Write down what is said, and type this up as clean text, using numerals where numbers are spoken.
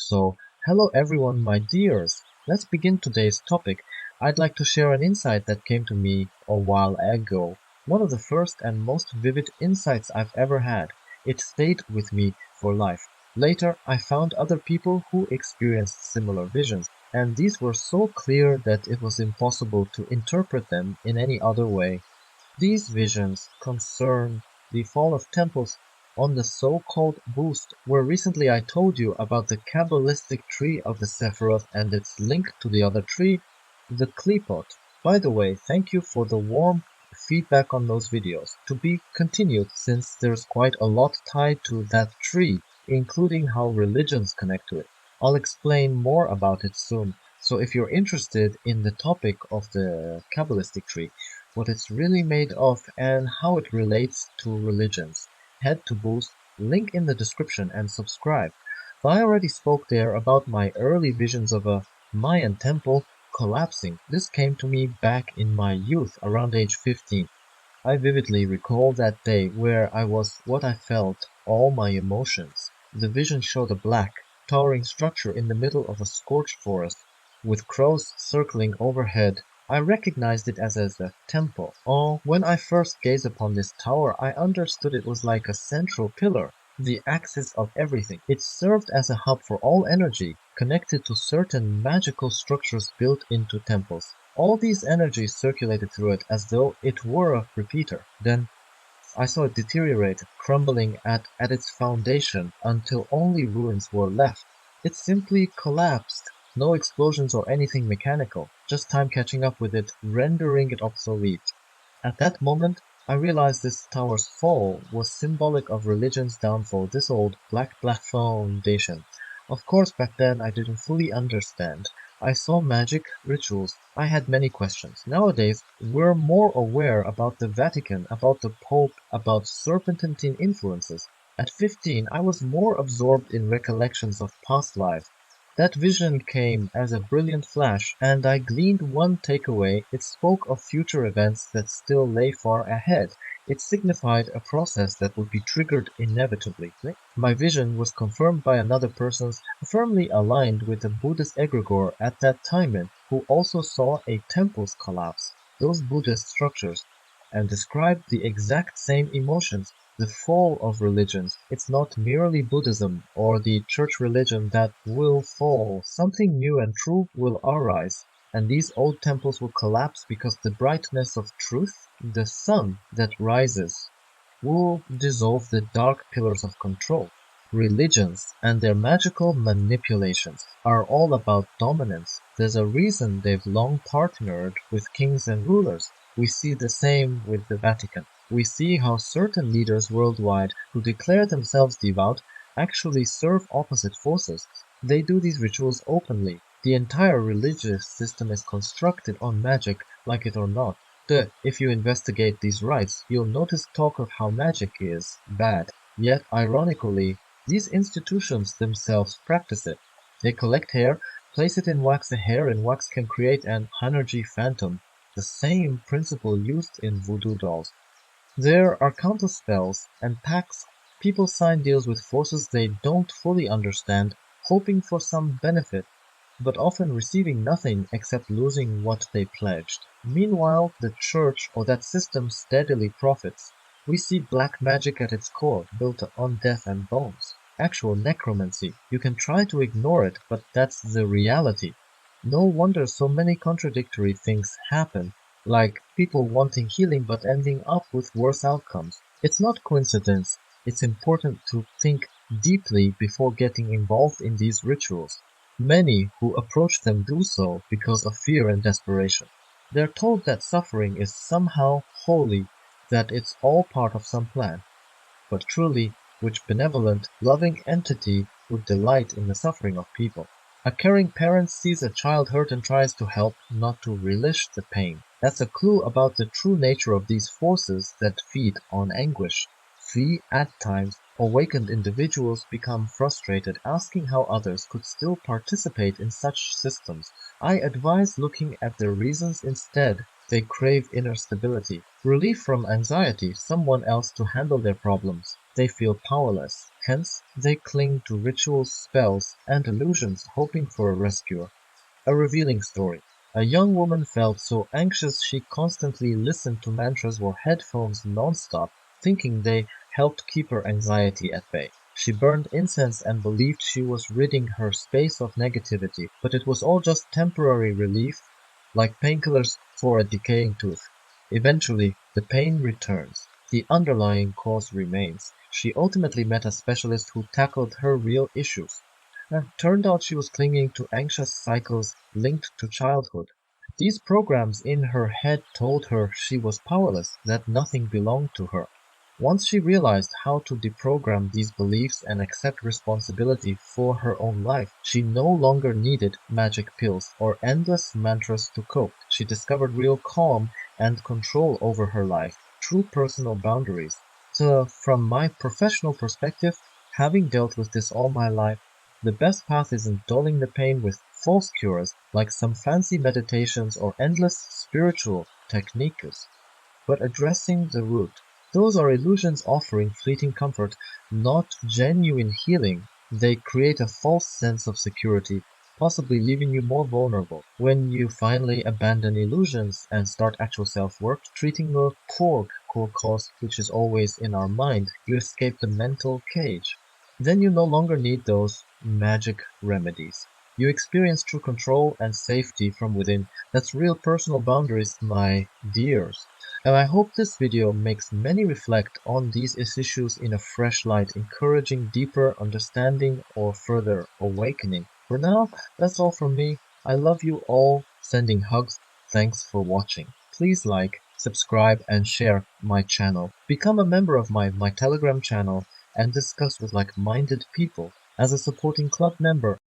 So, hello everyone, my dears. Let's begin today's topic. I'd like to share an insight that came to me a while ago. One of the first and most vivid insights I've ever had. It stayed with me for life. Later, I found other people who experienced similar visions, and these were so clear that it was impossible to interpret them in any other way. These visions concern the fall of temples on the so-called boost, where recently I told you about the Kabbalistic tree of the Sephiroth and its link to the other tree, the Klipot. By the way, thank you for the warm feedback on those videos. To be continued, since there's quite a lot tied to that tree, including how religions connect to it. I'll explain more about it soon. So if you're interested in the topic of the Kabbalistic tree, what it's really made of, and how it relates to religions, head to Boost, link in the description, and subscribe. I already spoke there about my early visions of a Mayan temple collapsing. This came to me back in my youth, around age 15. I vividly recall that day where I was what I felt, all my emotions. The vision showed a black, towering structure in the middle of a scorched forest, with crows circling overhead. I recognized it as a temple. Oh, when I first gazed upon this tower, I understood it was like a central pillar, the axis of everything. It served as a hub for all energy, connected to certain magical structures built into temples. All these energies circulated through it as though it were a repeater. Then I saw it deteriorate, crumbling at its foundation until only ruins were left. It simply collapsed. No explosions or anything mechanical, just time catching up with it, rendering it obsolete. At that moment, I realized this tower's fall was symbolic of religion's downfall, this old black foundation. Of course, back then I didn't fully understand. I saw magic, rituals. I had many questions. Nowadays, we're more aware about the Vatican, about the Pope, about serpentine influences. At 15, I was more absorbed in recollections of past lives. That vision came as a brilliant flash, and I gleaned one takeaway. It spoke of future events that still lay far ahead. It signified a process that would be triggered inevitably. My vision was confirmed by another person firmly aligned with the Buddhist egregore at that time and who also saw a temple's collapse, those Buddhist structures, and described the exact same emotions. The fall of religions. It's not merely Buddhism or the church religion that will fall. Something new and true will arise, and these old temples will collapse because the brightness of truth, the sun that rises, will dissolve the dark pillars of control. Religions and their magical manipulations are all about dominance. There's a reason they've long partnered with kings and rulers. We see the same with the Vatican. We see how certain leaders worldwide who declare themselves devout actually serve opposite forces. They do these rituals openly. The entire religious system is constructed on magic, like it or not. If you investigate these rites, you'll notice talk of how magic is bad. Yet, ironically, these institutions themselves practice it. They collect hair, place it in wax. A hair in wax can create an energy phantom, the same principle used in voodoo dolls. There are countless spells and pacts. People sign deals with forces they don't fully understand, hoping for some benefit, but often receiving nothing except losing what they pledged. Meanwhile, the church or that system steadily profits. We see black magic at its core, built on death and bones. Actual necromancy. You can try to ignore it, but that's the reality. No wonder so many contradictory things happen, like people wanting healing but ending up with worse outcomes. It's not coincidence. It's important to think deeply before getting involved in these rituals. Many who approach them do so because of fear and desperation. They're told that suffering is somehow holy, that it's all part of some plan. But truly, which benevolent, loving entity would delight in the suffering of people? A caring parent sees a child hurt and tries to help, not to relish the pain. That's a clue about the true nature of these forces that feed on anguish. At times, awakened individuals become frustrated, asking how others could still participate in such systems. I advise looking at their reasons instead. They crave inner stability, relief from anxiety, someone else to handle their problems. They feel powerless, Hence, they cling to rituals, spells, and illusions, hoping for a rescuer. A revealing story. A young woman felt so anxious she constantly listened to mantras or headphones nonstop, thinking they helped keep her anxiety at bay. She burned incense and believed she was ridding her space of negativity, but it was all just temporary relief, like painkillers for a decaying tooth. Eventually, the pain returns. The underlying cause remains. She ultimately met a specialist who tackled her real issues. Turned out she was clinging to anxious cycles linked to childhood. These programs in her head told her she was powerless, that nothing belonged to her. Once she realized how to deprogram these beliefs and accept responsibility for her own life, she no longer needed magic pills or endless mantras to cope. She discovered real calm and control over her life, true personal boundaries. So, from my professional perspective, having dealt with this all my life, the best path isn't dulling the pain with false cures like some fancy meditations or endless spiritual techniques, but addressing the root. Those are illusions offering fleeting comfort, not genuine healing. They create a false sense of security, possibly leaving you more vulnerable. When you finally abandon illusions and start actual self-work, treating the core cause, which is always in our mind, you escape the mental cage. Then you no longer need those magic remedies. You experience true control and safety from within. That's real personal boundaries, my dears. And I hope this video makes many reflect on these issues in a fresh light, encouraging deeper understanding or further awakening. For now, that's all from me. I love you all, sending hugs. Thanks for watching. Please like, subscribe, and share my channel. Become a member of my Telegram channel and discuss with like-minded people. As a supporting club member,